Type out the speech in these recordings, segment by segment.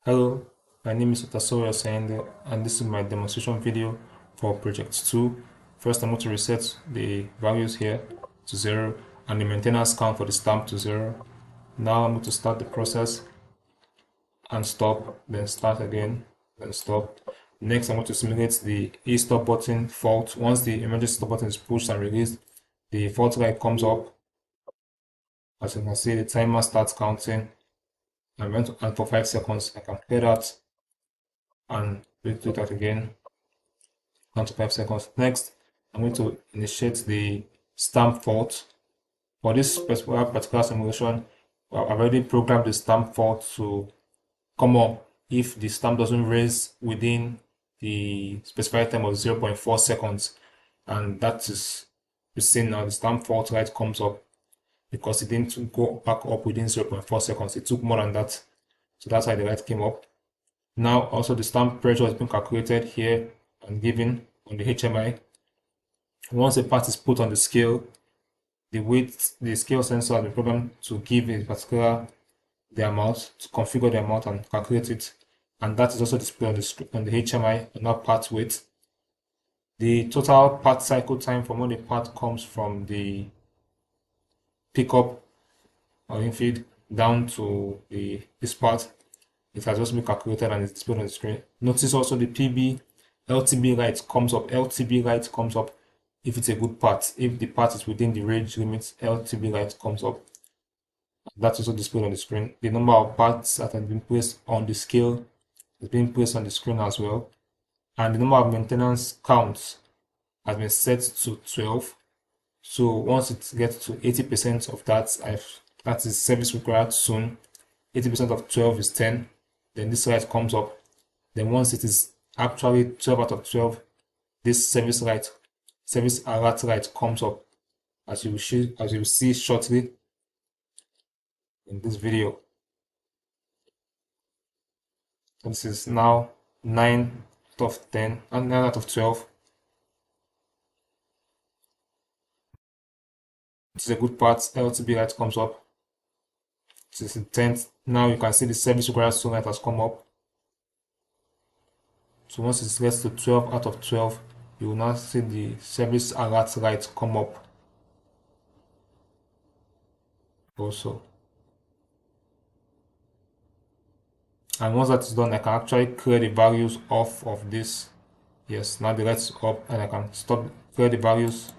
Hello, my name is Otasoya Sayende, and this is my demonstration video for project 2. First, I'm going to reset the values here to 0 and the maintenance count for the stamp to 0. Now I'm going to start the process and stop, then start again, then stop. Next, I'm going to simulate the e-stop button fault. Once the emergency stop button is pushed and released, the fault light comes up. As you can see, the timer starts counting. And for 5 seconds, I can clear that and do that again. Down to 5 seconds. Next, I'm going to initiate the stamp fault. For this particular simulation, I've already programmed the stamp fault to come up if the stamp doesn't raise within the specified time of 0.4 seconds. And that is, you see now the stamp fault light comes up because it didn't go back up within 0.4 seconds. It took more than that. So that's why the light came up. Now also the stamp pressure has been calculated here and given on the HMI. Once a part is put on the scale, the scale sensor has been programmed to give a particular the amount, to configure the amount and calculate it. And that is also displayed on the HMI and not part weight. The total part cycle time from when the part comes from the pickup or infeed down to this part, it has just been calculated and it's displayed on the screen. Notice also the PB LTB light comes up. LTB light comes up if it's a good part. If the part is within the range limits, LTB light comes up. That's also displayed on the screen. The number of parts that have been placed on the scale is being placed on the screen as well. And the number of maintenance counts has been set to 12. So once it gets to 80% of that, that is service required soon. 80% of 12 is 10. Then this light comes up. Then once it is actually 12 out of 12, this service alert light comes up, as you will see shortly in this video. So this is now 9 out of 10 and 9 out of 12. This is a good part. LTB light comes up. This is the 10th. Now you can see the service required soon light has come up. So once it gets to 12 out of 12, you will now see the service alert light come up also. And once that is done, I can actually clear the values off of this. Yes, now the light's up and I can clear the values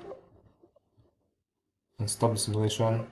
and stop the simulation.